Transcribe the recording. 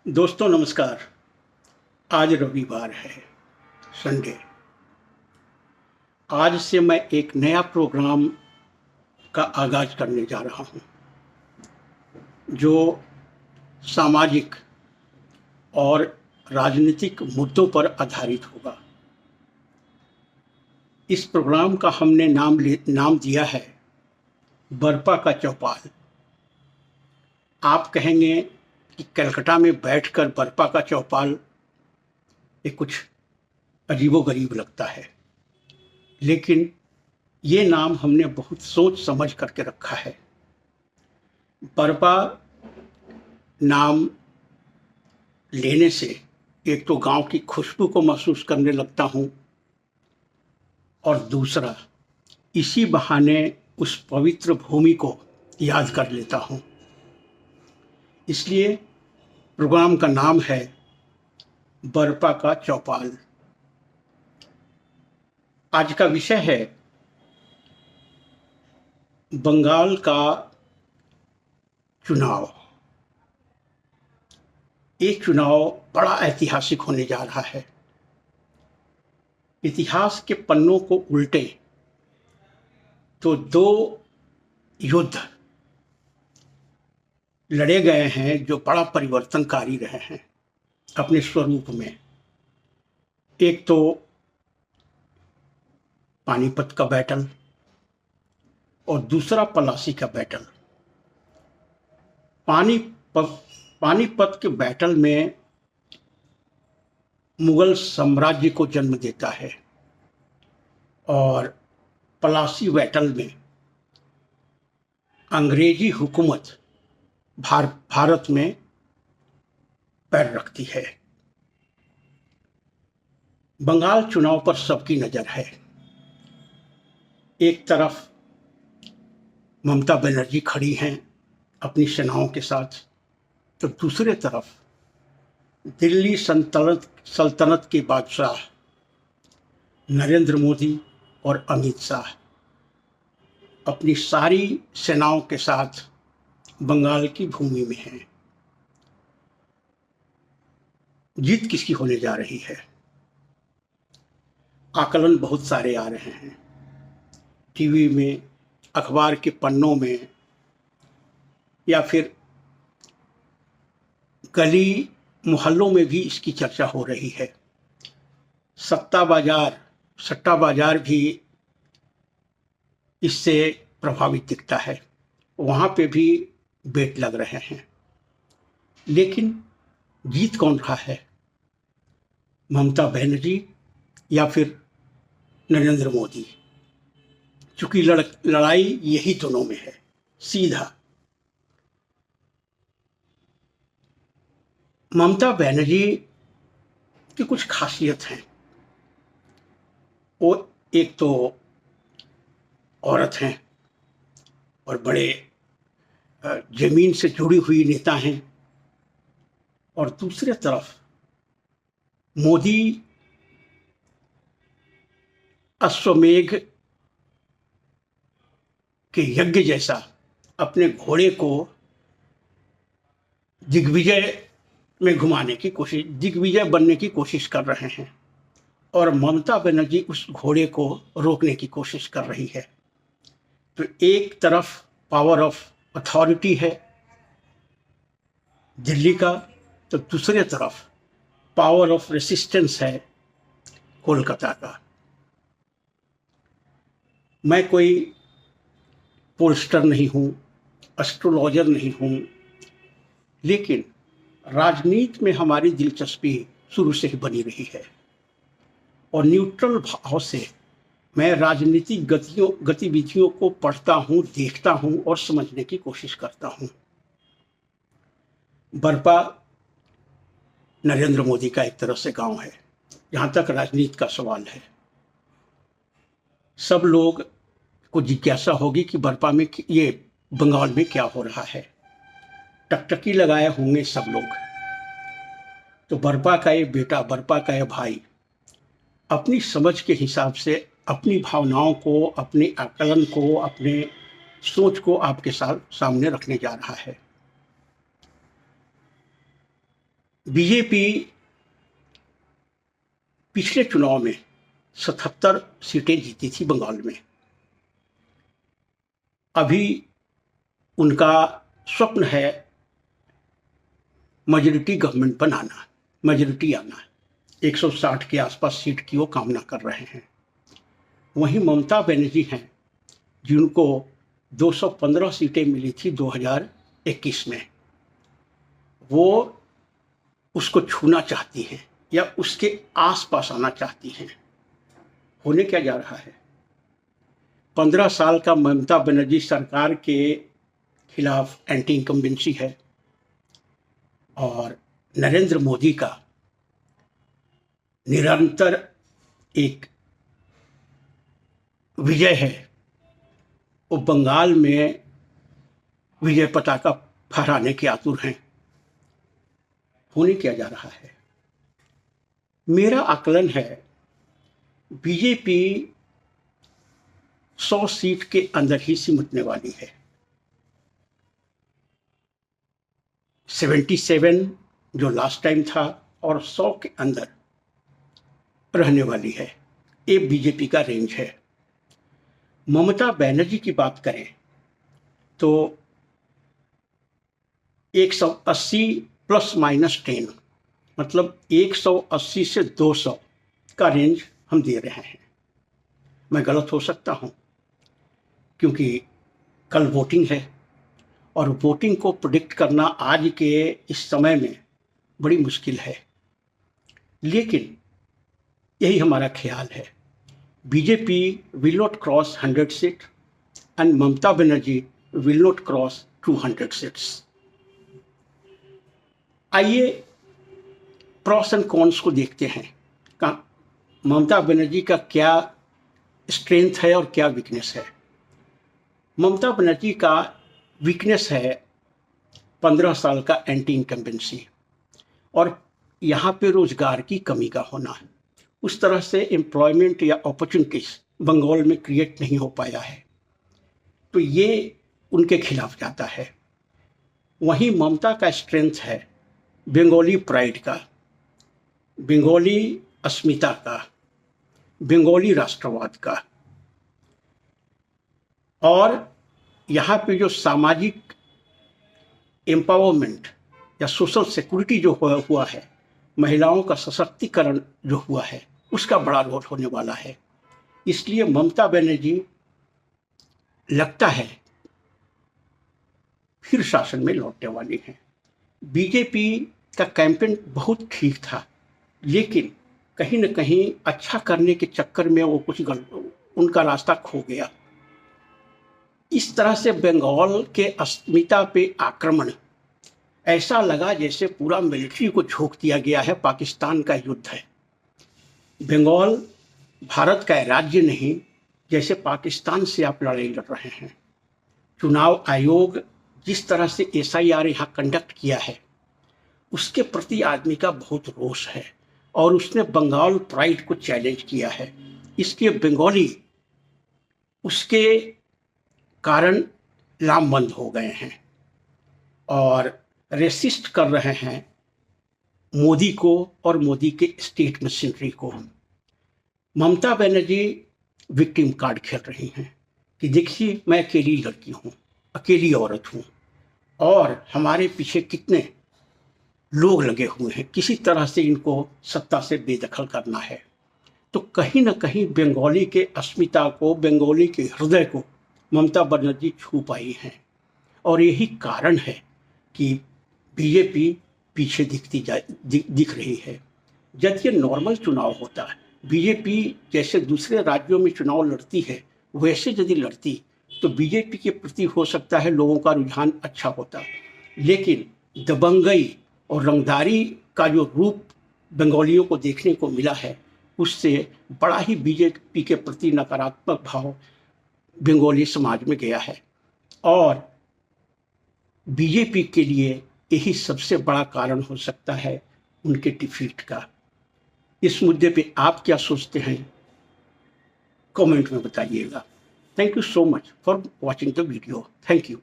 दोस्तों नमस्कार। आज रविवार है, संडे। आज से मैं एक नया प्रोग्राम का आगाज करने जा रहा हूं, जो सामाजिक और राजनीतिक मुद्दों पर आधारित होगा। इस प्रोग्राम का हमने नाम दिया है बरपा का चौपाल। आप कहेंगे कि कलकत्ता में बैठकर बरपा का चौपाल ये कुछ अजीबोगरीब लगता है, लेकिन ये नाम हमने बहुत सोच समझ करके रखा है। बरपा नाम लेने से एक तो गांव की खुशबू को महसूस करने लगता हूं, और दूसरा इसी बहाने उस पवित्र भूमि को याद कर लेता हूं। इसलिए प्रोग्राम का नाम है बरपा का चौपाल। आज का विषय है बंगाल का चुनाव। ये चुनाव बड़ा ऐतिहासिक होने जा रहा है। इतिहास के पन्नों को उल्टे तो दो युद्ध लड़े गए हैं जो बड़ा परिवर्तनकारी रहे हैं अपने स्वरूप में। एक तो पानीपत का बैटल और दूसरा पलासी का बैटल। पानीपत के बैटल में मुगल साम्राज्य को जन्म देता है, और पलासी बैटल में अंग्रेजी हुकूमत भारत में पैर रखती है। बंगाल चुनाव पर सबकी नजर है। एक तरफ ममता बनर्जी खड़ी हैं अपनी सेनाओं के साथ, तो दूसरे तरफ दिल्ली सल्तनत के बादशाह नरेंद्र मोदी और अमित शाह अपनी सारी सेनाओं के साथ बंगाल की भूमि में हैं। जीत किसकी होने जा रही है? आकलन बहुत सारे आ रहे हैं, टीवी में, अखबार के पन्नों में, या फिर गली मोहल्लों में भी इसकी चर्चा हो रही है। सट्टा बाजार भी इससे प्रभावित दिखता है, वहाँ पे भी बेट लग रहे हैं। लेकिन जीत कौन रहा है? ममता बनर्जी या फिर नरेंद्र मोदी? चूंकि लड़ाई यही दोनों में है, सीधा। ममता बनर्जी की कुछ खासियत हैं। वो एक तो औरत हैं और बड़े जमीन से जुड़ी हुई नेता हैं, और दूसरे तरफ मोदी अश्वमेध के यज्ञ जैसा अपने घोड़े को दिग्विजय बनने की कोशिश कर रहे हैं, और ममता बनर्जी उस घोड़े को रोकने की कोशिश कर रही है। तो एक तरफ पावर ऑफ अथॉरिटी है दिल्ली का, तो दूसरे तरफ पावर ऑफ रेसिस्टेंस है कोलकाता का। मैं कोई पोलस्टर नहीं हूं, एस्ट्रोलॉजर नहीं हूं, लेकिन राजनीति में हमारी दिलचस्पी शुरू से ही बनी रही है, और न्यूट्रल भाव से मैं राजनीतिक गतिविधियों को पढ़ता हूं, देखता हूं और समझने की कोशिश करता हूं। बरपा नरेंद्र मोदी का एक तरह से गांव है, जहां तक राजनीति का सवाल है। सब लोग को जिज्ञासा होगी कि बरपा में, ये बंगाल में क्या हो रहा है। टकटकी लगाए होंगे सब लोग। तो बरपा का ये बेटा, बरपा का ये भाई अपनी समझ के हिसाब से अपनी भावनाओं को, अपने आकलन को, अपने सोच को आपके सामने रखने जा रहा है। बीजेपी पिछले चुनाव में 77 सीटें जीती थी बंगाल में। अभी उनका स्वप्न है मेजॉरिटी गवर्नमेंट बनाना, मेजॉरिटी आना। 160 के आसपास सीट की वो कामना कर रहे हैं। वहीं ममता बनर्जी हैं जिनको 215 सीटें मिली थी 2021 में। वो उसको छूना चाहती हैं या उसके आसपास आना चाहती हैं। होने क्या जा रहा है? 15 साल का ममता बनर्जी सरकार के खिलाफ एंटी इनकम्बेंसी है और नरेंद्र मोदी का निरंतर एक विजय है। वो बंगाल में विजय पताका फहराने के आतुर हैं। होने क्या जा रहा है? मेरा आकलन है बीजेपी 100 सीट के अंदर ही सिमटने वाली है। 77 जो लास्ट टाइम था और 100 के अंदर रहने वाली है। ये बीजेपी का रेंज है। ममता बनर्जी की बात करें तो 180 प्लस माइनस 10, मतलब 180 से 200 का रेंज हम दे रहे हैं। मैं गलत हो सकता हूं क्योंकि कल वोटिंग है और वोटिंग को प्रेडिक्ट करना आज के इस समय में बड़ी मुश्किल है, लेकिन यही हमारा ख्याल है। BJP will not cross 100 seat and Mamata Banerjee will not cross 200 seats. आइए प्रॉस एंड कॉन्स को देखते हैं। ममता बनर्जी का क्या स्ट्रेंथ है और क्या वीकनेस है। ममता बनर्जी का वीकनेस है 15 साल का एंटी इनकम्बेंसी और यहाँ पे रोजगार की कमी का होना। उस तरह से एम्प्लॉयमेंट या अपॉर्चुनिटीज बंगाल में क्रिएट नहीं हो पाया है, तो ये उनके खिलाफ जाता है। वहीं ममता का स्ट्रेंथ है बंगाली प्राइड का, बंगाली अस्मिता का, बंगाली राष्ट्रवाद का। और यहाँ पे जो सामाजिक एम्पावरमेंट या सोशल सिक्योरिटी जो हुआ है, महिलाओं का सशक्तिकरण जो हुआ है, उसका बड़ा रोल होने वाला है। इसलिए ममता बनर्जी लगता है फिर शासन में लौटने वाली हैं। बीजेपी का कैंपेन बहुत ठीक था, लेकिन कहीं न कहीं अच्छा करने के चक्कर में वो कुछ उनका रास्ता खो गया। इस तरह से बंगाल के अस्मिता पे आक्रमण, ऐसा लगा जैसे पूरा मिलिट्री को झोंक दिया गया है। पाकिस्तान का युद्ध है। बंगाल भारत का राज्य नहीं, जैसे पाकिस्तान से आप लड़ाई लड़ रहे हैं। चुनाव आयोग जिस तरह से SIR यहाँ कंडक्ट किया है, उसके प्रति आदमी का बहुत रोष है और उसने बंगाल प्राइड को चैलेंज किया है। इसके बंगाली उसके कारण लामबंद हो गए हैं और रेसिस्ट कर रहे हैं मोदी को और मोदी के स्टेट मशीनरी को। ममता बनर्जी विक्टिम कार्ड खेल रही हैं कि देखिए मैं अकेली लड़की हूँ, अकेली औरत हूँ और हमारे पीछे कितने लोग लगे हुए हैं, किसी तरह से इनको सत्ता से बेदखल करना है। तो कहीं ना कहीं बंगाली के अस्मिता को, बंगाली के हृदय को ममता बनर्जी छू पाई हैं और यही कारण है कि बीजेपी पीछे दिख रही है। जब ये नॉर्मल चुनाव होता है, बीजेपी जैसे दूसरे राज्यों में चुनाव लड़ती है वैसे यदि लड़ती तो बीजेपी के प्रति हो सकता है लोगों का रुझान अच्छा होता, लेकिन दबंगई और रंगदारी का जो रूप बंगालियों को देखने को मिला है, उससे बड़ा ही बीजेपी के प्रति नकारात्मक भाव बंगाली समाज में गया है और बीजेपी के लिए यही सबसे बड़ा कारण हो सकता है उनके डिफीट का। इस मुद्दे पे आप क्या सोचते हैं, कमेंट में बताइएगा। Thank you so much for watching the video. Thank you.